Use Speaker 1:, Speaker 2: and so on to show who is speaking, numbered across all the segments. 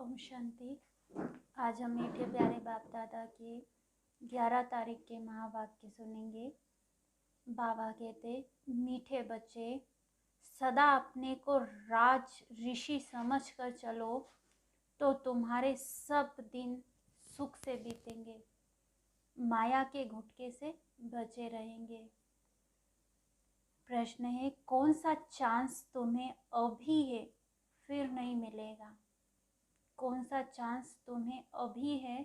Speaker 1: ओम शांति। आज हम मीठे प्यारे बाप दादा के 11 तारीख के महावाक्य सुनेंगे। बाबा कहते, मीठे बच्चे, सदा अपने को राज ऋषि समझकर चलो तो तुम्हारे सब दिन सुख से बीतेंगे, माया के घुटके से बचे रहेंगे। प्रश्न है, कौन सा चांस तुम्हें अभी है फिर नहीं मिलेगा? कौन सा चांस तुम्हें अभी है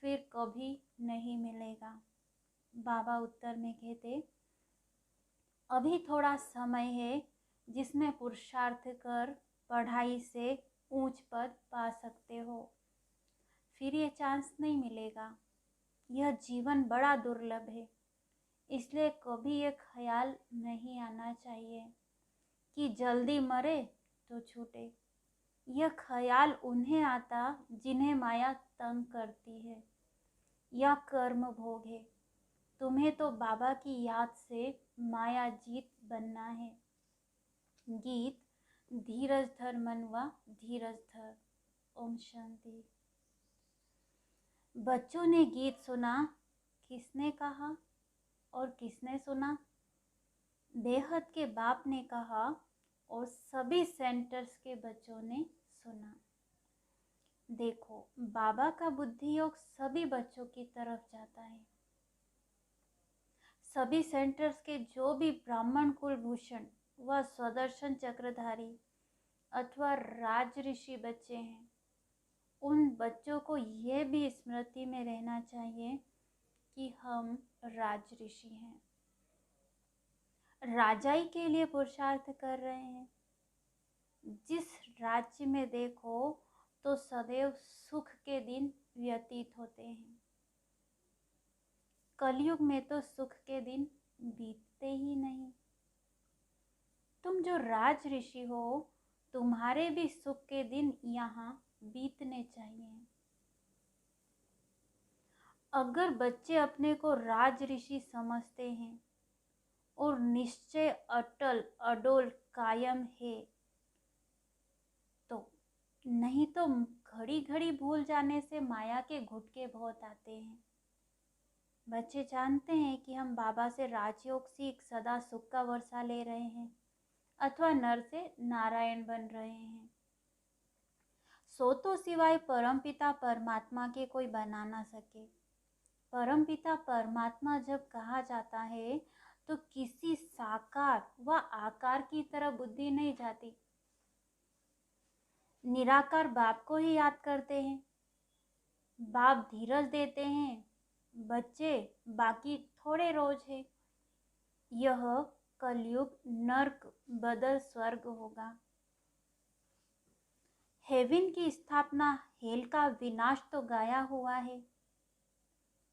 Speaker 1: फिर कभी नहीं मिलेगा? बाबा उत्तर में कहते, अभी थोड़ा समय है जिसमें पुरुषार्थ कर पढ़ाई से ऊंच पद पा सकते हो, फिर ये चांस नहीं मिलेगा। यह जीवन बड़ा दुर्लभ है, इसलिए कभी ये ख्याल नहीं आना चाहिए कि जल्दी मरे तो छूटे। यह ख्याल उन्हें आता जिन्हें माया तंग करती है या कर्म भोग है। तुम्हें तो बाबा की याद से माया जीत बनना है। गीत, धीरज धर मनवा धीरज धर। ओम शांति। बच्चों ने गीत सुना, किसने कहा और किसने सुना? बेहद के बाप ने कहा और सभी सेंटर्स के बच्चों ने सुना। देखो, बाबा का बुद्धि योग सभी बच्चों की तरफ जाता है। सभी सेंटर्स के जो भी ब्राह्मण कुलभूषण व स्वदर्शन चक्रधारी अथवा राज ऋषि बच्चे हैं, उन बच्चों को यह भी स्मृति में रहना चाहिए कि हम राज ऋषि हैं, राजाई के लिए पुरुषार्थ कर रहे हैं। जिस राज्य में देखो तो सदैव सुख के दिन व्यतीत होते हैं। कलयुग में तो सुख के दिन बीतते ही नहीं। तुम जो राज ऋषि हो, तुम्हारे भी सुख के दिन यहाँ बीतने चाहिए। अगर बच्चे अपने को राज ऋषि समझते हैं और निश्चय अटल अडोल कायम है, तो नहीं तो घड़ी घड़ी भूल जाने से माया के घुटके बहुत आते हैं। बच्चे जानते हैं कि हम बाबा से राजयोग सीख सदा सुख का वर्षा ले रहे हैं अथवा नर से नारायण बन रहे हैं। सो तो सिवाय परमपिता परमात्मा के कोई बना ना सके। परमपिता परमात्मा जब कहा जाता है तो किसी साकार व आकार की तरह बुद्धि नहीं जाती। निराकार बाप को ही याद करते हैं। बाप धीरज देते हैं, बच्चे बाकी थोड़े रोज है। यह कलयुग नर्क बदल स्वर्ग होगा। हेवन की स्थापना, हेल का विनाश तो गाया हुआ है।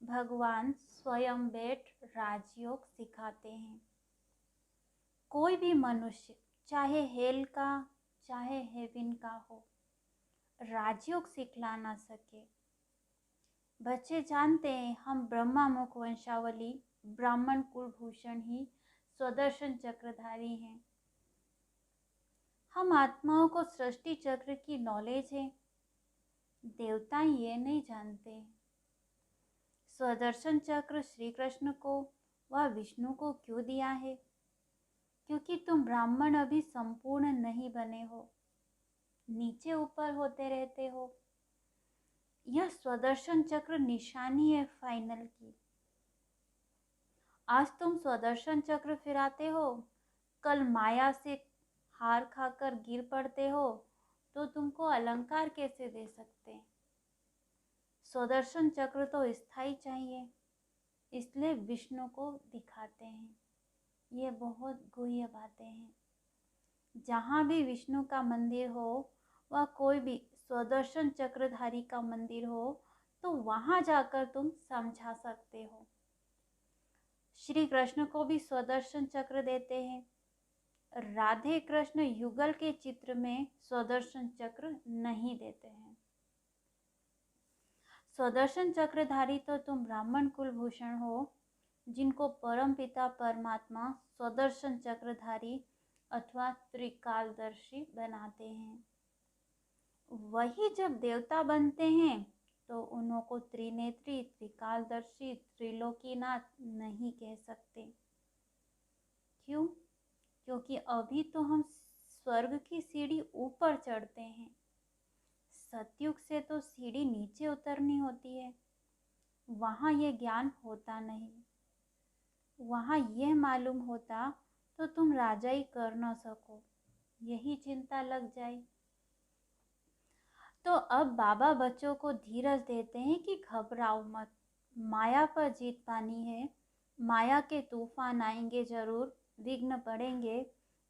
Speaker 1: भगवान स्वयं बैठ राजयोग सिखाते हैं। कोई भी मनुष्य चाहे हेल का चाहे हेवन का हो, राजयोग सिखला ना सके। बच्चे जानते हैं हम ब्रह्मा मुख वंशावली ब्राह्मण कुलभूषण ही स्वदर्शन चक्रधारी हैं। हम आत्माओं को सृष्टि चक्र की नॉलेज है, देवता ये नहीं जानते। स्वदर्शन चक्र श्री कृष्ण को व विष्णु को क्यों दिया है? क्योंकि तुम ब्राह्मण अभी संपूर्ण नहीं बने हो, नीचे ऊपर होते रहते हो। यह स्वदर्शन चक्र निशानी है फाइनल की। आज तुम स्वदर्शन चक्र फिराते हो, कल माया से हार खाकर गिर पड़ते हो तो तुमको अलंकार कैसे दे सकते? स्वदर्शन चक्र तो स्थायी चाहिए, इसलिए विष्णु को दिखाते हैं। ये बहुत गुह्य बातें हैं। जहाँ भी विष्णु का मंदिर हो व कोई भी स्वदर्शन चक्रधारी का मंदिर हो तो वहाँ जाकर तुम समझा सकते हो। श्री कृष्ण को भी स्वदर्शन चक्र देते हैं। राधे कृष्ण युगल के चित्र में स्वदर्शन चक्र नहीं देते हैं। स्वदर्शन चक्रधारी तो तुम ब्राह्मण कुलभूषण हो, जिनको परम पिता परमात्मा स्वदर्शन चक्रधारी अथवा त्रिकालदर्शी बनाते हैं। वही जब देवता बनते हैं तो उन्हों को त्रिनेत्री, त्रिकालदर्शी, त्रिलोकीनाथ नहीं कह सकते। क्यों? क्योंकि अभी तो हम स्वर्ग की सीढ़ी ऊपर चढ़ते हैं। सतयुग से तो सीढ़ी नीचे उतरनी होती है। वहाँ ये ज्ञान होता नहीं। वहाँ यह मालूम होता तो तुम राजाई कर न सको, यही चिंता लग जाए। तो अब बाबा बच्चों को धीरज देते हैं कि घबराओ मत, माया पर जीत पानी है। माया के तूफान आएंगे जरूर, विघ्न पड़ेंगे,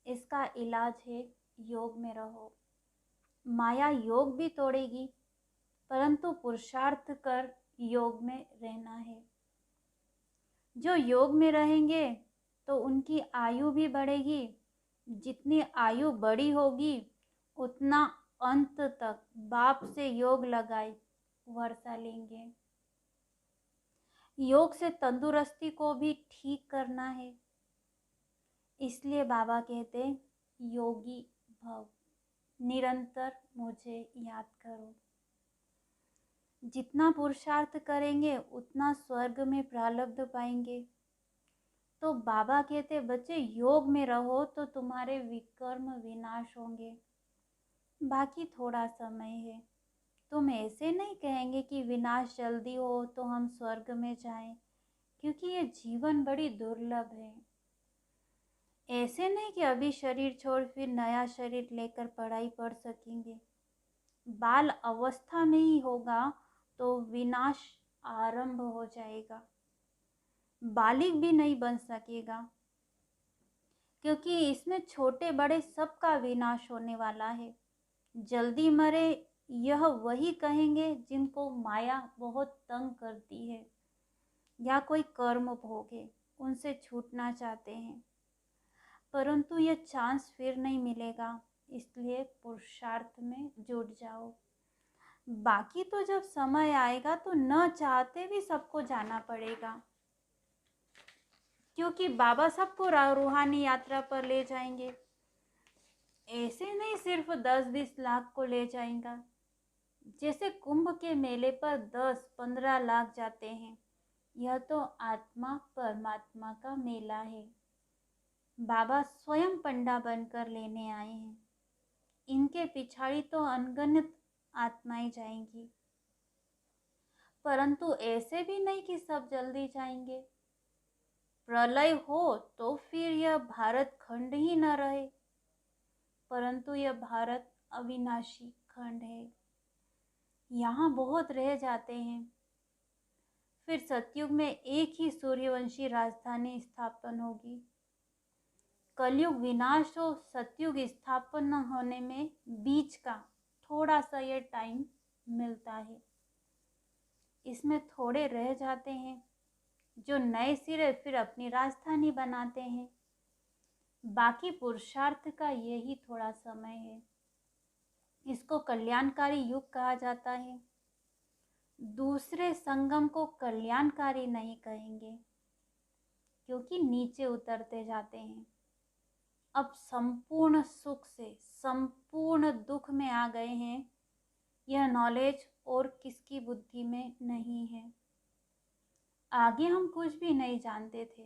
Speaker 1: इसका इलाज है योग में रहो। माया योग भी तोड़ेगी, परंतु पुरुषार्थ कर योग में रहना है। जो योग में रहेंगे तो उनकी आयु भी बढ़ेगी। जितनी आयु बड़ी होगी उतना अंत तक बाप से योग लगाए वर्षा लेंगे। योग से तंदुरुस्ती को भी ठीक करना है। इसलिए बाबा कहते योगी भव, निरंतर मुझे याद करो। जितना पुरुषार्थ करेंगे उतना स्वर्ग में प्रारब्ध पाएंगे। तो बाबा कहते बच्चे योग में रहो तो तुम्हारे विकर्म विनाश होंगे। बाकी थोड़ा समय है। तुम ऐसे नहीं कहेंगे कि विनाश जल्दी हो तो हम स्वर्ग में जाएं, क्योंकि ये जीवन बड़ी दुर्लभ है। ऐसे नहीं कि अभी शरीर छोड़ फिर नया शरीर लेकर पढ़ाई पढ़ सकेंगे। बाल अवस्था में ही होगा तो विनाश आरंभ हो जाएगा। बालिग भी नहीं बन सकेगा, क्योंकि इसमें छोटे बड़े सबका विनाश होने वाला है। जल्दी मरे यह वही कहेंगे जिनको माया बहुत तंग करती है या कोई कर्म भोगे उनसे छूटना चाहते हैं, परंतु यह चांस फिर नहीं मिलेगा। इसलिए पुरुषार्थ में जुट जाओ। बाकी तो जब समय आएगा तो न चाहते भी सबको जाना पड़ेगा, क्योंकि बाबा सबको रूहानी यात्रा पर ले जाएंगे। ऐसे नहीं सिर्फ 10-20 लाख को ले जाएगा। जैसे कुंभ के मेले पर 10-15 लाख जाते हैं, यह तो आत्मा परमात्मा का मेला है। बाबा स्वयं पंडा बनकर लेने आए हैं। इनके पिछाड़ी तो अनगिनत आत्माएं जाएंगी, परंतु ऐसे भी नहीं कि सब जल्दी जाएंगे। प्रलय हो तो फिर यह भारत खंड ही न रहे, परंतु यह भारत अविनाशी खंड है। यहाँ बहुत रह जाते हैं। फिर सतयुग में एक ही सूर्यवंशी राजधानी स्थापन होगी। कलयुग विनाश हो, सतयुग स्थापन होने में बीच का थोड़ा सा यह टाइम मिलता है। इसमें थोड़े रह जाते हैं जो नए सिरे फिर अपनी राजधानी बनाते हैं। बाकी पुरुषार्थ का यही थोड़ा समय है। इसको कल्याणकारी युग कहा जाता है। दूसरे संगम को कल्याणकारी नहीं कहेंगे, क्योंकि नीचे उतरते जाते हैं। अब संपूर्ण सुख से संपूर्ण दुख में आ गए हैं। यह नॉलेज और किसकी बुद्धि में नहीं है। आगे हम कुछ भी नहीं जानते थे,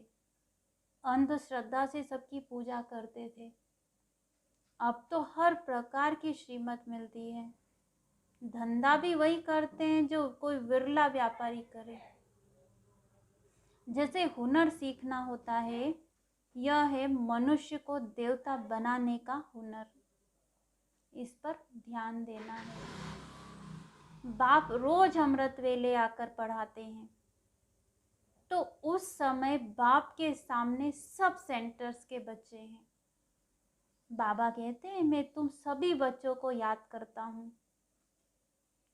Speaker 1: अंधश्रद्धा से सबकी पूजा करते थे। अब तो हर प्रकार की श्रीमत मिलती है। धंधा भी वही करते हैं जो कोई विरला व्यापारी करे। जैसे हुनर सीखना होता है, यह है मनुष्य को देवता बनाने का हुनर। इस पर ध्यान देना है। बाप रोज अमृत वेले आकर पढ़ाते हैं, तो उस समय बाप के सामने सब सेंटर्स के बच्चे हैं। बाबा कहते हैं मैं तुम सभी बच्चों को याद करता हूँ।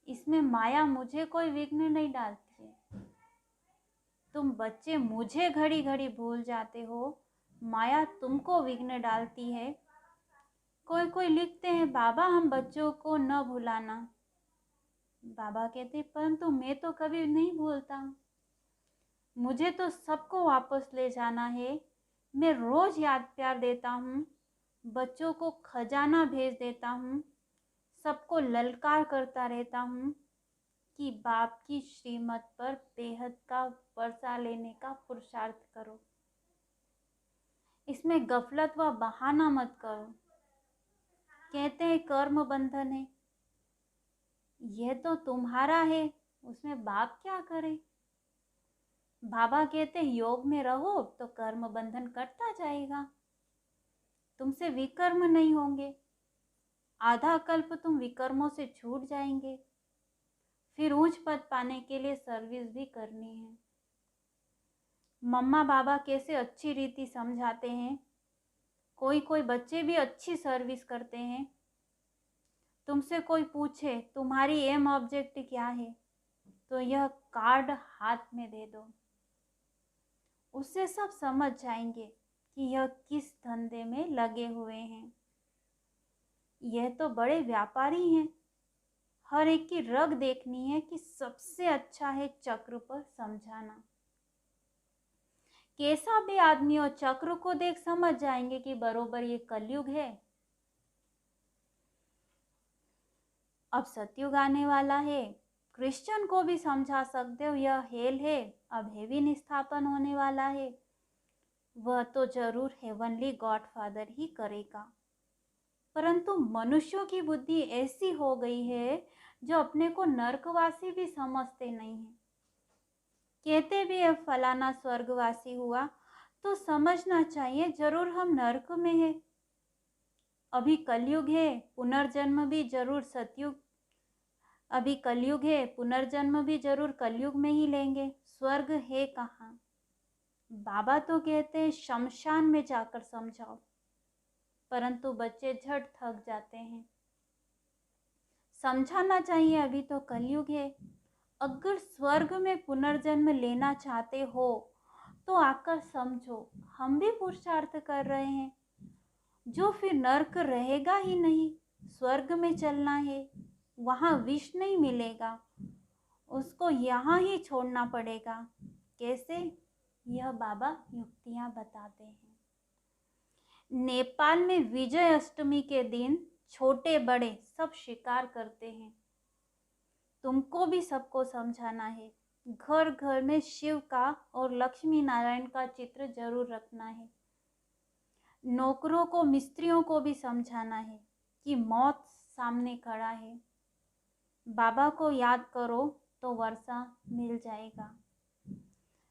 Speaker 1: इसमें माया मुझे कोई विघ्न नहीं डालती है। तुम बच्चे मुझे घड़ी घड़ी भूल जाते हो, माया तुमको विघ्न डालती है। कोई कोई लिखते हैं बाबा हम बच्चों को न भुलाना। बाबा कहते परंतु मैं तो कभी नहीं भूलता। मुझे तो सबको वापस ले जाना है। मैं रोज याद प्यार देता हूँ, बच्चों को खजाना भेज देता हूँ। सबको ललकार करता रहता हूँ कि बाप की श्रीमत पर बेहद का वर्षा लेने का पुरुषार्थ करो। इसमें गफलत व बहाना मत करो। कहते हैं कर्म बंधन है, यह तो तुम्हारा है, उसमें बाप क्या करे। बाबा कहते हैं योग में रहो तो कर्म बंधन कटता जाएगा, तुमसे विकर्म नहीं होंगे, आधा कल्प तुम विकर्मों से छूट जाएंगे। फिर उच्च पद पाने के लिए सर्विस भी करनी है। मम्मा बाबा कैसे अच्छी रीति समझाते हैं। कोई कोई बच्चे भी अच्छी सर्विस करते हैं। तुमसे कोई पूछे तुम्हारी एम ऑब्जेक्ट क्या है, तो यह कार्ड हाथ में दे दो। उससे सब समझ जाएंगे कि यह किस धंधे में लगे हुए हैं। यह तो बड़े व्यापारी हैं। हर एक की रग देखनी है कि सबसे अच्छा है चक्र पर समझाना। कैसा भी आदमी हो, चक्र को देख समझ जाएंगे कि बरोबर ये कलयुग है। अब सतयुग आने वाला है। क्रिश्चियन को भी समझा सकते हो यह हेल है, अब हेवन स्थापन होने वाला है। वह तो जरूर हेवनली गॉडफादर ही करेगा। परंतु मनुष्यों की बुद्धि ऐसी हो गई है जो अपने को नरकवासी भी समझते नहीं है। कहते भी है फलाना स्वर्गवासी हुआ, तो समझना चाहिए जरूर हम नरक में है। अभी कलयुग है, पुनर्जन्म भी जरूर सतयुग, अभी कलयुग है, पुनर्जन्म भी जरूर कलयुग में ही लेंगे। स्वर्ग है कहाँ। बाबा तो कहते हैं शमशान में जाकर समझाओ, परंतु बच्चे झट थक जाते हैं। समझाना चाहिए अभी तो कलयुग है। अगर स्वर्ग में पुनर्जन्म लेना चाहते हो तो आकर समझो, हम भी पुरुषार्थ कर रहे हैं। जो फिर नर्क रहेगा ही नहीं, स्वर्ग में चलना है, वहाँ विष नहीं मिलेगा, उसको यहाँ ही छोड़ना पड़ेगा। कैसे, यह बाबा युक्तियाँ बताते हैं। नेपाल में विजय अष्टमी के दिन छोटे बड़े सब शिकार करते हैं। तुमको भी सबको समझाना है। घर घर में शिव का और लक्ष्मी नारायण का चित्र जरूर रखना है। नौकरों को, मिस्त्रियों को भी समझाना है कि मौत सामने खड़ा है। बाबा को याद करो तो वर्षा मिल जाएगा।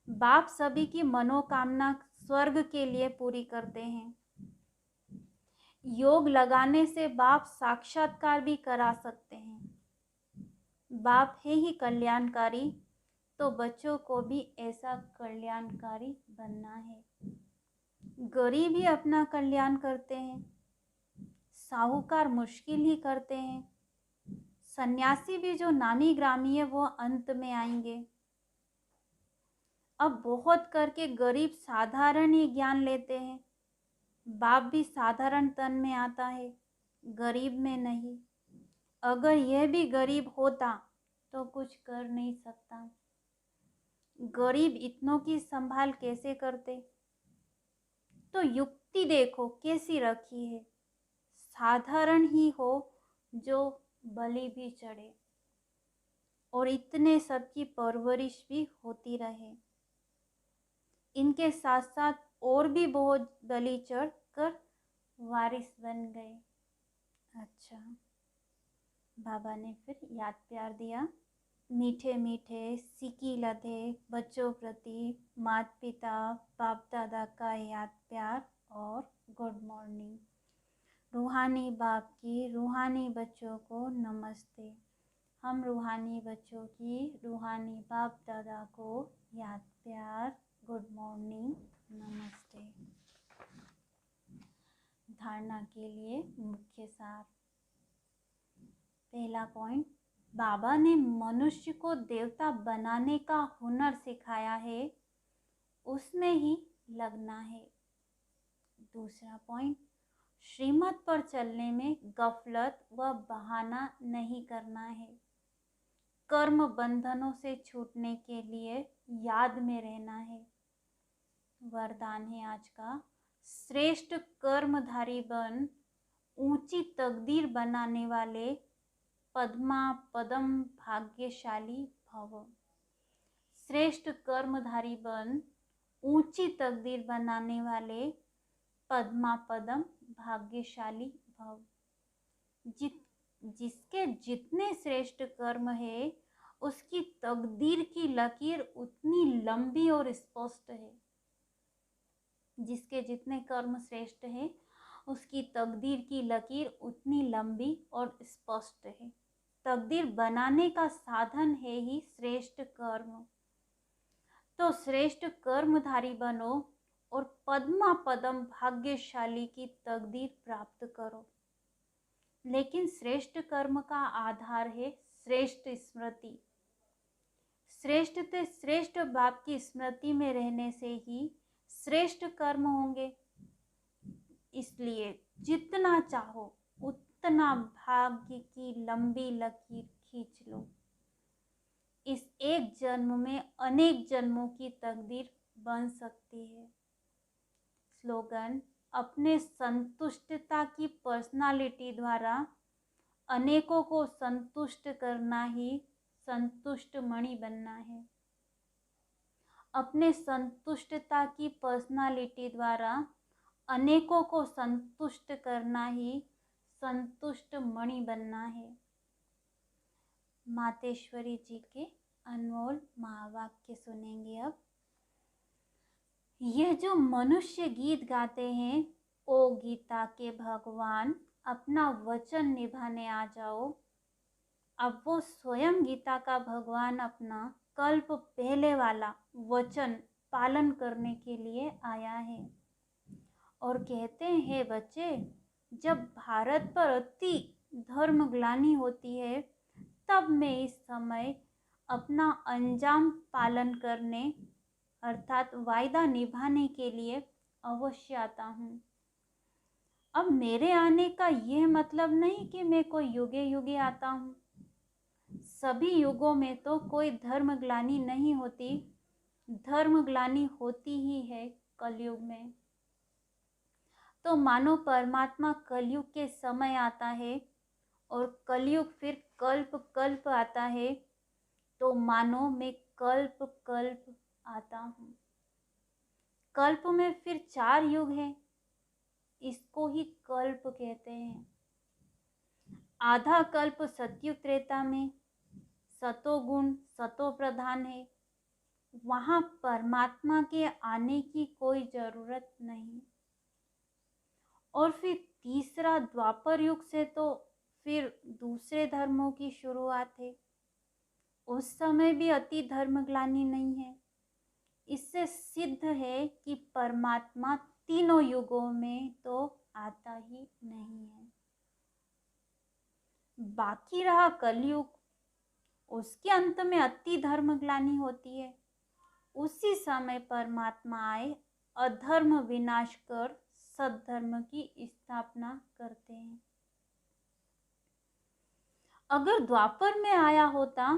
Speaker 1: बाप सभी की मनोकामना स्वर्ग के लिए पूरी करते हैं। योग लगाने से बाप साक्षात्कार भी करा सकते हैं। बाप है ही कल्याणकारी, तो बच्चों को भी ऐसा कल्याणकारी बनना है। गरीब ही अपना कल्याण करते हैं, साहूकार मुश्किल ही करते हैं। सन्यासी भी जो नामी ग्रामी है वो अंत में आएंगे। अब बहुत करके गरीब साधारण ही ज्ञान लेते हैं। बाप भी साधारण तन में आता है, गरीब में नहीं। अगर यह भी गरीब होता तो कुछ कर नहीं सकता। गरीब इतनों की संभाल कैसे करते। तो युक्ति देखो कैसी रखी है, साधारण ही हो जो बलि भी चढ़े और इतने सबकी परवरिश भी होती रहे। इनके साथ साथ और भी बहुत बलि चढ़ कर वारिस बन गए। अच्छा, बाबा ने फिर याद प्यार दिया। मीठे मीठे सिकी लधे बच्चों प्रति माता पिता बाप दादा का याद प्यार और गुड मॉर्निंग। रूहानी बाप की रूहानी बच्चों को नमस्ते। हम रूहानी बच्चों की रूहानी बाप दादा को याद प्यार, गुड मॉर्निंग, नमस्ते। धारणा के लिए मुख्य सार। पहला पॉइंट, बाबा ने मनुष्य को देवता बनाने का हुनर सिखाया है, उसमें ही लगना है। दूसरा पॉइंट, श्रीमत पर चलने में गफलत व बहाना नहीं करना है। कर्म बंधनों से छूटने के लिए याद में रहना है। वरदान है आज का, श्रेष्ठ कर्मधारी बन ऊंची तकदीर बनाने वाले पद्मा पदम भाग्यशाली भव। श्रेष्ठ कर्मधारी बन ऊंची तकदीर बनाने वाले पद्मा पदम भाग्यशाली भव। जिसके जितने श्रेष्ठ कर्म है उसकी तकदीर की लकीर उतनी लंबी और स्पष्ट है। जिसके जितने कर्म श्रेष्ठ है उसकी तकदीर की लकीर उतनी लंबी और स्पष्ट है। तकदीर बनाने का साधन है ही श्रेष्ठ कर्म। तो श्रेष्ठ कर्मधारी बनो और पद्मा पदम भाग्यशाली की तकदीर प्राप्त करो। लेकिन श्रेष्ठ कर्म का आधार है श्रेष्ठ स्मृति। श्रेष्ठ से श्रेष्ठ बाप की स्मृति में रहने से ही श्रेष्ठ कर्म होंगे। इसलिए जितना चाहो उतना भाग्य की लंबी लकीर खींच लो। इस एक जन्म में अनेक जन्मों की तकदीर बन सकती है। स्लोगन: अपने संतुष्टता की पर्सनालिटी द्वारा अनेकों को संतुष्ट करना ही संतुष्ट मणि बनना है। अपने संतुष्टता की पर्सनालिटी द्वारा अनेकों को संतुष्ट करना ही संतुष्ट मणि बनना है। मातेश्वरी जी के अनमोल महावाक्य सुनेंगे अब। यह जो मनुष्य गीत गाते हैं, ओ गीता के भगवान अपना वचन निभाने आ जाओ। अब वो स्वयं गीता का भगवान अपना कल्प पहले वाला वचन पालन करने के लिए आया है और कहते हैं, बच्चे, जब भारत पर अति धर्म ग्लानि होती है तब मैं इस समय अपना अंजाम पालन करने अर्थात वायदा निभाने के लिए अवश्य आता हूँ। अब मेरे आने का यह मतलब नहीं कि मैं कोई युगे युगे आता हूँ। सभी युगों में तो कोई धर्म ग्लानि नहीं होती। धर्म ग्लानि होती ही है कलयुग में। तो मानो परमात्मा कलयुग के समय आता है और कलयुग फिर कल्प कल्प आता है, तो मानो मैं कल्प कल्प आता हूँ। कल्प में फिर 4 युग हैं, इसको ही कल्प कहते हैं। आधा कल्प सतयुग त्रेता में सतोगुण सतो प्रधान है, वहां परमात्मा के आने की कोई जरूरत नहीं। और फिर तीसरा द्वापर युग से तो फिर दूसरे धर्मों की शुरुआत है। उस समय भी अति धर्म ग्लानि नहीं है। इससे सिद्ध है कि परमात्मा तीनों युगों में तो आता ही नहीं है। बाकी रहा कलयुग, उसके अंत में अति धर्म ग्लानि होती है। उसी समय परमात्मा आए, अधर्म विनाश कर सद्धर्म की स्थापना करते हैं। अगर द्वापर में आया होता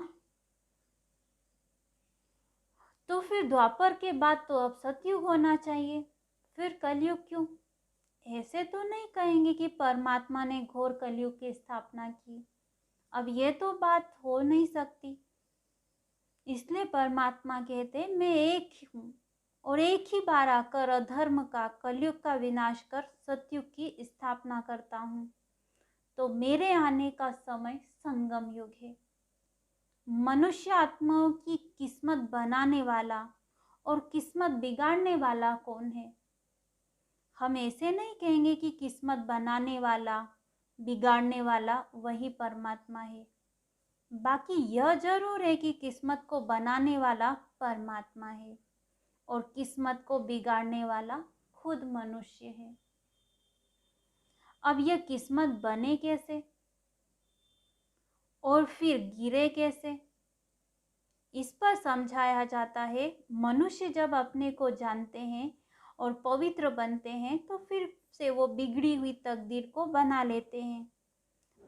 Speaker 1: तो फिर द्वापर के बाद तो अब सतयुग होना चाहिए, फिर कलयुग क्यों? ऐसे तो नहीं कहेंगे कि परमात्मा ने घोर कलयुग की स्थापना की। अब ये तो बात हो नहीं सकती। इसलिए परमात्मा कहते, मैं एक हूँ और एक ही बार आकर अधर्म का कलयुग का विनाश कर सतयुग की स्थापना करता हूँ। तो मेरे आने का समय संगम युग है। मनुष्य आत्माओं की किस्मत बनाने वाला और किस्मत बिगाड़ने वाला कौन है? हम ऐसे नहीं कहेंगे कि किस्मत बनाने वाला बिगाड़ने वाला वही परमात्मा है। बाकी यह जरूर है कि किस्मत को बनाने वाला परमात्मा है और किस्मत को बिगाड़ने वाला खुद मनुष्य है। अब यह किस्मत बने कैसे और फिर गिरे कैसे, इस पर समझाया जाता है। मनुष्य जब अपने को जानते हैं और पवित्र बनते हैं तो फिर से वो बिगड़ी हुई तकदीर को बना लेते हैं।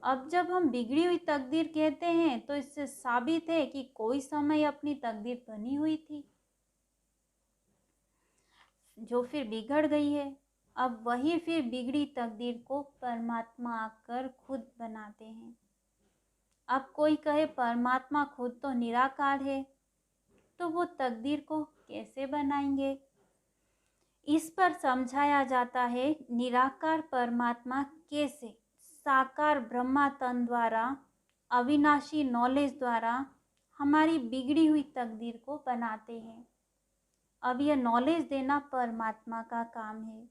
Speaker 1: अब जब हम बिगड़ी हुई तकदीर कहते हैं तो इससे साबित है कि कोई समय अपनी तकदीर बनी हुई थी जो फिर बिगड़ गई है। अब वही फिर बिगड़ी तकदीर को परमात्मा आकर खुद बनाते हैं। अब कोई कहे परमात्मा खुद तो निराकार है, तो वो तकदीर को कैसे बनाएंगे? इस पर समझाया जाता है निराकार परमात्मा कैसे साकार ब्रह्मा तन द्वारा अविनाशी नॉलेज द्वारा हमारी बिगड़ी हुई तकदीर को बनाते हैं। अब यह नॉलेज देना परमात्मा का काम है।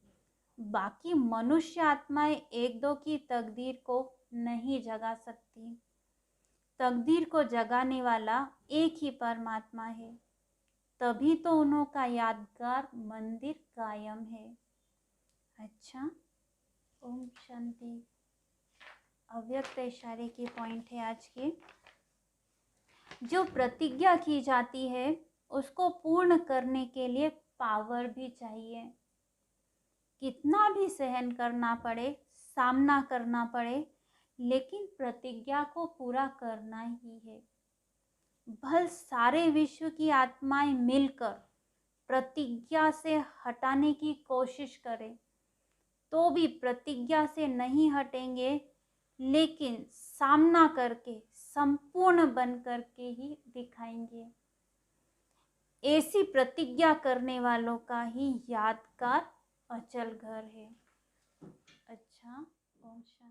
Speaker 1: बाकी मनुष्य आत्माएं एक दो की तकदीर को नहीं जगा सकती। तकदीर को जगाने वाला एक ही परमात्मा है, तभी तो उनका यादगार मंदिर कायम है। अच्छा, ओम शांति। अव्यक्त इशारे के पॉइंट है आज के। जो प्रतिज्ञा की जाती है उसको पूर्ण करने के लिए पावर भी चाहिए। कितना भी सहन करना पड़े, सामना करना पड़े, लेकिन प्रतिज्ञा को पूरा करना ही है। भल सारे विश्व की आत्माएं मिलकर प्रतिज्ञा से हटाने की कोशिश करें तो भी प्रतिज्ञा से नहीं हटेंगे, लेकिन सामना करके संपूर्ण बन करके ही दिखाएंगे। ऐसी प्रतिज्ञा करने वालों का ही यादगार अचल घर है। अच्छा, ओम शांति।